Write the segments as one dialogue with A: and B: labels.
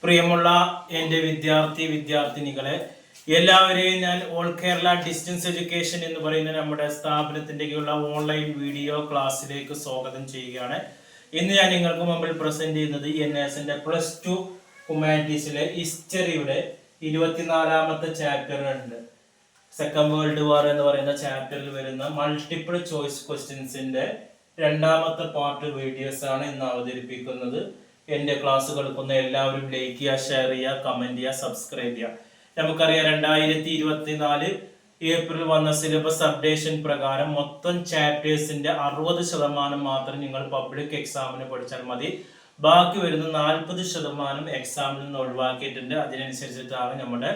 A: പ്രിയമുള്ള എൻ്റെ വിദ്യാർത്ഥിനികളെ എല്ലാവരെയും ഞാൻ ഓൾ കേരള ഡിസ്റ്റൻസ് എഡ്യൂക്കേഷൻ എന്ന് പറയുന്ന നമ്മുടെ സ്ഥാപനത്തിൻ്റെയുള്ള ഓൺലൈൻ വീഡിയോ ക്ലാസ്സിലേക്ക് സ്വാഗതം ചെയ്യുകയാണ്. ഇന്ന് ഞാൻ നിങ്ങൾക്ക് മുമ്പിൽ പ്രസന്റ് ചെയ്യുന്നത് NSന്റെ +2 ഹ്യൂമാനിറ്റീസിലെ ഹിസ്റ്ററിയുടെ 24ാമത്തെ ചാപ്റ്റർ ഉണ്ട്. സെക്കൻഡ് വേൾഡ് വാർ എന്ന് പറയുന്ന ചാപ്റ്ററിൽ വരുന്ന മൾട്ടിപ്പിൾ ചോയ്സ് ക്വസ്റ്റ്യൻസിന്റെ രണ്ടാമത്തെ പാർട്ട് വീഡിയോസ് ആണ് ഇന്ന് അവതരിപ്പിക്കുന്നത്. എൻ്റെ ക്ലാസ് കേൾക്കുന്ന എല്ലാവരും ലൈക്ക് ചെയ്യുക, ഷെയർ ചെയ്യുക, കമന്റ് ചെയ്യുക, സബ്സ്ക്രൈബ് ചെയ്യുക. നമുക്കറിയാം 2024 ഏപ്രിൽ വന്ന സിലബസ് അപ്ഡേഷൻ പ്രകാരം മൊത്തം ചാപ്റ്റേഴ്സിന്റെ 60% മാത്രം നിങ്ങൾ പബ്ലിക് എക്സാമിന് പഠിച്ചാൽ മതി. ബാക്കി വരുന്ന 40% എക്സാമിൽ നിന്ന് ഒഴിവാക്കിയിട്ടുണ്ട്. അതിനനുസരിച്ചിട്ടാണ് നമ്മുടെ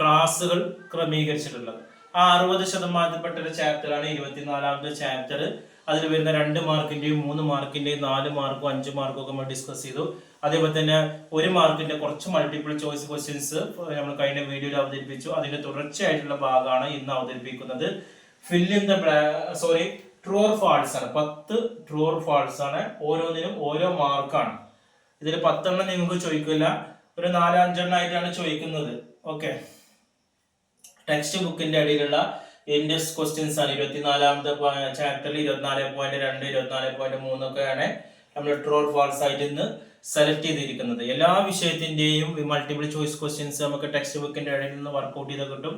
A: ക്ലാസ്സുകൾ ക്രമീകരിച്ചിട്ടുള്ളത്. ആ 60%പ്പെട്ട ഒരു ചാപ്റ്ററാണ് 24ാമത്തെ ചാപ്റ്റർ. അതിൽ വരുന്ന 2 മാർക്കിന്റെയും 3 മാർക്കിന്റെയും 4 മാർക്കും 5 മാർക്കും ഒക്കെ നമ്മൾ ഡിസ്കസ് ചെയ്തു. അതേപോലെ തന്നെ 1 മാർക്കിന്റെ കുറച്ച് മൾട്ടിപ്പിൾ ചോയ്സ് ക്വസ്റ്റ്യൻസ് നമ്മൾ കഴിഞ്ഞ വീഡിയോയിൽ അവതരിപ്പിച്ചു. അതിന്റെ തുടർച്ചയായിട്ടുള്ള ഭാഗമാണ് ഇന്ന് അവതരിപ്പിക്കുന്നത്. ട്രൂ ഓർ ഫാൾസ് ആണ്. 10 ട്രൂ ഓർ ഫാൾസ് ആണ്. ഓരോന്നിനും ഓരോ മാർക്കാണ്. ഇതിൽ 10 എണ്ണം നിങ്ങൾക്ക് ചോദിക്കില്ല, ഒരു 4-5 ആയിട്ടാണ് ചോദിക്കുന്നത്. ഓക്കെ, ടെക്സ്റ്റ് ബുക്കിന്റെ അടിയിലുള്ള ഇൻഡെക്സ് ക്വസ്റ്റ്യൻസ് ആണ്. 24ാമത്തെ ചാപ്റ്ററിൽ 24.2, 24.3 ഒക്കെയാണ് നമ്മൾ ട്രൂ ഓർ ഫാൾസ് ആയിട്ട് ഇന്ന് സെലക്ട് ചെയ്തിരിക്കുന്നത്. എല്ലാ വിഷയത്തിന്റെയും മൾട്ടിപ്പിൾ ചോയ്സ് ക്വസ്റ്റ്യൻസ് നമുക്ക് ടെക്സ്റ്റ് ബുക്കിന്റെ ഇടയിൽ നിന്ന് വർക്ക്ഔട്ട് ചെയ്ത് കിട്ടും.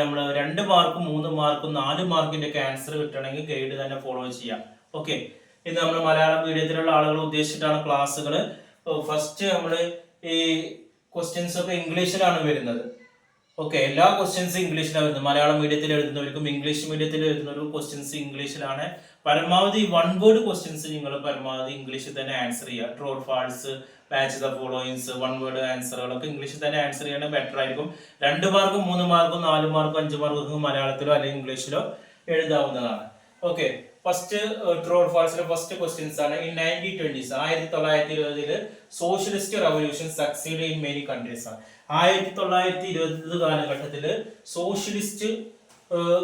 A: നമ്മൾ 2 മാർക്കും 3 മാർക്കും 4 മാർക്കിന്റെ ഒക്കെ ആൻസർ കിട്ടണമെങ്കിൽ ഗൈഡ് തന്നെ ഫോളോ ചെയ്യാം. ഓക്കെ, ഇന്ന് നമ്മൾ മലയാളം മീഡിയത്തിലുള്ള ആളുകൾ ഉദ്ദേശിച്ചിട്ടാണ് ക്ലാസ്സുകൾ. ഫസ്റ്റ് നമ്മൾ ഈ ക്വസ്റ്റ്യൻസ് ഒക്കെ ഇംഗ്ലീഷിലാണ് വരുന്നത്. ഓക്കെ, എല്ലാ ക്വസ്റ്റ്യൻസും ഇംഗ്ലീഷിലാണ് വരുന്നത്. മലയാളം മീഡിയത്തിൽ എഴുതുന്നവർക്കും ഇംഗ്ലീഷ് മീഡിയത്തിൽ എഴുതുന്നവർക്കും ക്വസ്റ്റ്യൻസ് ഇംഗ്ലീഷിലാണ്. പരമാവധി 1 വേർഡ് ക്വസ്റ്റ്യൻസ് നിങ്ങൾ പരമാവധി ഇംഗ്ലീഷിൽ തന്നെ ആൻസർ ചെയ്യുക. True or false, match the followings, 1 word ആൻസറുകളൊക്കെ ഇംഗ്ലീഷിൽ തന്നെ ആൻസർ ചെയ്യണത് ബെറ്റർ ആയിരിക്കും. 2 മാർക്കും 3 മാർക്കും 4 മാർക്കും 5 മാർക്കും മലയാളത്തിലോ അല്ലെങ്കിൽ ഇംഗ്ലീഷിലോ എഴുതാവുന്നതാണ്. ഓക്കെ, ഫസ്റ്റ് ട്രൂ ഓർ ഫാൾസിലെ ഫസ്റ്റ് ക്വസ്റ്റ്യൻസ് ആണ്. In 1920s 1920 socialist revolution succeed in many countries ആണ്. 1920 കാലഘട്ടത്തില് സോഷ്യലിസ്റ്റ്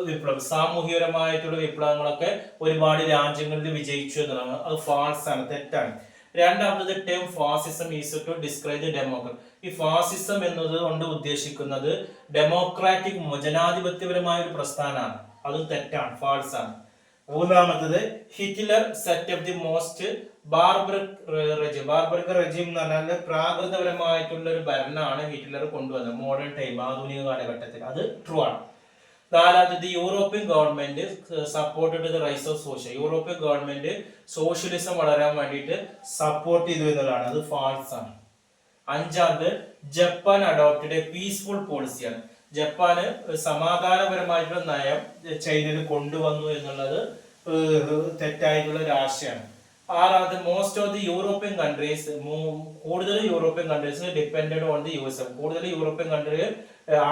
A: വിപ്ലവം, സാമൂഹികപരമായിട്ടുള്ള വിപ്ലവങ്ങളൊക്കെ ഒരുപാട് രാജ്യങ്ങളിൽ വിജയിച്ചു എന്നതാണ്. അത് ഫാൾസ് ആണ്, തെറ്റാണ്. രണ്ടാമത് term fascism is to describe democracy. ഈ ഫാസിസം എന്നത് കൊണ്ട് ഉദ്ദേശിക്കുന്നത് ഡെമോക്രാറ്റിക് ജനാധിപത്യപരമായ ഒരു പ്രസ്ഥാനമാണ്. അതും തെറ്റാണ്, ഫാൾസ് ആണ്. മൂന്നാമത്തത് Hitler set up the most barbaric regime എന്ന് പറഞ്ഞാൽ പ്രാകൃതപരമായിട്ടുള്ള ഒരു ഭരണമാണ് ഹിറ്റ്ലർ കൊണ്ടുവന്നത് മോഡേൺ ടൈം, ആധുനിക കാലഘട്ടത്തിൽ. അത് ട്രൂ ആണ്. നാലാമത് European government supported the rise of social. European government socialism വളരാൻ വേണ്ടിയിട്ട് സപ്പോർട്ട് ചെയ്തു എന്നതാണ്. അത് ഫാൾസ് ആണ്. അഞ്ചാമത് ജപ്പാൻ അഡോപ്റ്റഡ് എ പീസ്ഫുൾ പോളിസിയാണ്. ജപ്പാന് സമാധാനപരമായിട്ടുള്ള നയം ചൈനയിൽ കൊണ്ടുവന്നു എന്നുള്ളത് തെറ്റായിട്ടുള്ള ഒരു ആശയമാണ്. ആറാമത് most of the European countries, കൂടുതൽ European countries depended on the US. കൂടുതൽ യൂറോപ്യൻ കൺട്രികൾ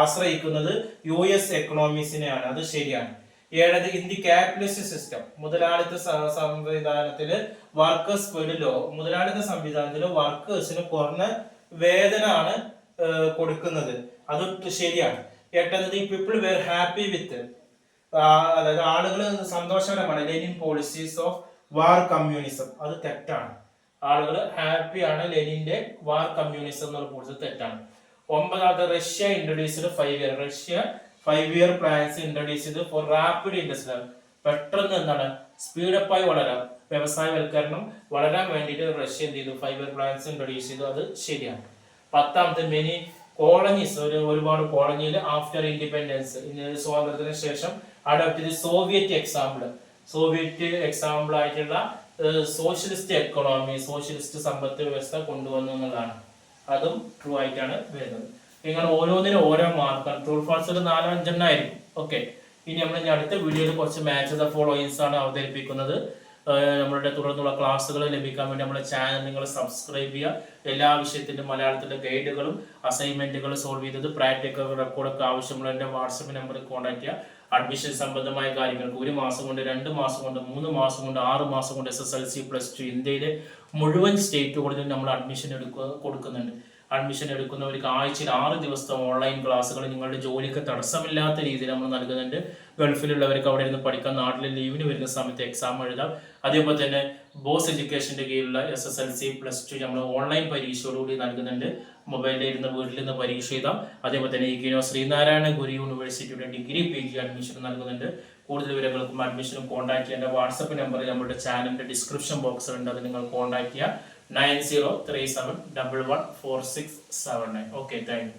A: ആശ്രയിക്കുന്നത് US എക്കണോമിക്സിനെയാണ്. അത് ശരിയാണ്. ഏഴത് ഇൻ ദി ക്യാപിറ്റലിസ്റ്റ് സിസ്റ്റം, മുതലാളിത്ത സംവിധാനത്തില് വർക്കേഴ്സ് മുതലാളിത്ത സംവിധാനത്തില് വർക്കേഴ്സിന് കുറഞ്ഞ വേതനമാണ് കൊടുക്കുന്നത്. അത് ശരിയാണ്. എട്ടത് ഈ പീപ്പിൾ വെർ ഹാപ്പി വിത്ത്, അതായത് ആളുകൾ സന്തോഷകരമാണ്. Lenin policies of war communism, അത് തെറ്റാണ്. ആളുകൾ ഹാപ്പിയാണ് ലെനിന്റെ വാർ കമ്മ്യൂണിസം എന്നുള്ള പോളിസി തെറ്റാണ്. ഒമ്പതാമത് Russia introduced 5 year, Russia 5 year plans introduce ചെയ്ത് ഫോർ റാപ്പിഡ് ഇൻഡസ്ട്രിയൽ, പെട്ടെന്ന് എന്താണ് സ്പീഡപ്പായി വളരാം, വ്യവസായവൽക്കരണം വളരാൻ വേണ്ടിയിട്ട് റഷ്യ എന്ത് ചെയ്തു, 5 ഇയർ പ്ലാൻസ് ഇൻട്രൊഡ്യൂസ് ചെയ്തു. അത് ശരിയാണ്. പത്താമത്തെ മെനി കോളനീസ്, ഒരുപാട് കോളനിയിൽ ആഫ്റ്റർ ഇൻഡിപെൻഡൻസ്, സ്വാതന്ത്ര്യത്തിന് ശേഷം അഡോപ്റ്റ് ചെയ്ത് സോവിയറ്റ് എക്സാമ്പിൾ ആയിട്ടുള്ള സോഷ്യലിസ്റ്റ് എക്കണോമി, സോഷ്യലിസ്റ്റ് സമ്പത്ത് വ്യവസ്ഥ കൊണ്ടുവന്നു എന്നുള്ളതാണ്. അതും ട്രൂ ആയിട്ടാണ് വരുന്നത്. നിങ്ങൾ ഓരോന്നിനും ഓരോ മാർക്കാണ്. ട്രൂ ഫാൾസ് 4-5 ആയിരിക്കും. ഓക്കെ, ഇനി നമ്മൾ അടുത്ത വീഡിയോയിൽ കുറച്ച് മാച്ച് ദ ഫോളോയിങ്സ് ആണ് അവതരിപ്പിക്കുന്നത്. നമ്മളുടെ തുടർന്നുള്ള ക്ലാസ്സുകൾ ലഭിക്കാൻ വേണ്ടി നമ്മുടെ ചാനൽ നിങ്ങൾ സബ്സ്ക്രൈബ് ചെയ്യുക. എല്ലാ വിഷയത്തിന്റെ മലയാളത്തിന്റെ ഗൈഡുകളും അസൈൻമെന്റുകളും സോൾവ് ചെയ്തത് പ്രാക്ടിക്കൽ റെക്കോർഡൊക്കെ ആവശ്യമുള്ള എൻ്റെ വാട്സപ്പ് നമ്പറിൽ കോൺടാക്ട് ചെയ്യുക. അഡ്മിഷൻ സംബന്ധമായ കാര്യങ്ങൾക്ക് 1 മാസം കൊണ്ട്, 2 മാസം കൊണ്ട്, 3 മാസം കൊണ്ട്, 6 മാസം കൊണ്ട് SSLC +2 ഇന്ത്യയിലെ മുഴുവൻ സ്റ്റേറ്റുകളിലും നമ്മൾ അഡ്മിഷൻ കൊടുക്കുന്നുണ്ട്. അഡ്മിഷൻ എടുക്കുന്നവർക്ക് ആഴ്ചയിൽ 6 ദിവസത്തെ ഓൺലൈൻ ക്ലാസ്സുകൾ നിങ്ങളുടെ ജോലിക്ക് തടസ്സമില്ലാത്ത രീതിയിൽ നമ്മൾ നൽകുന്നുണ്ട്. ഗൾഫിലുള്ളവർക്ക് അവിടെ ഇരുന്ന് പഠിക്കാം, നാട്ടിലെ ലീവിന് വരുന്ന സമയത്ത് എക്സാം എഴുതാം. അതേപോലെ തന്നെ ബോസ് എഡ്യൂക്കേഷന്റെ കീഴിലുള്ള SSLC +2 നമ്മൾ ഓൺലൈൻ പരീക്ഷയോടുകൂടി നൽകുന്നുണ്ട്. മൊബൈലിൽ ഇരുന്ന് വീട്ടിൽ നിന്ന് പരീക്ഷ എഴുതാം. അതേപോലെ തന്നെ ഇഗ്നോ ശ്രീനാരായണ ഗുരു യൂണിവേഴ്സിറ്റിയുടെ ഡിഗ്രി PG അഡ്മിഷൻ നൽകുന്നുണ്ട്. കൂടുതൽ വിവരങ്ങൾക്കും അഡ്മിഷനും കോൺടാക്ട് ചെയ്യേണ്ട വാട്സപ്പ് നമ്പർ നമ്മുടെ ചാനലിന്റെ ഡിസ്ക്രിപ്ഷൻ ബോക്സിലുണ്ട്. അത് നിങ്ങൾ കോൺടാക്ട് ചെയ്യുക 9037114679. Okay, thank you.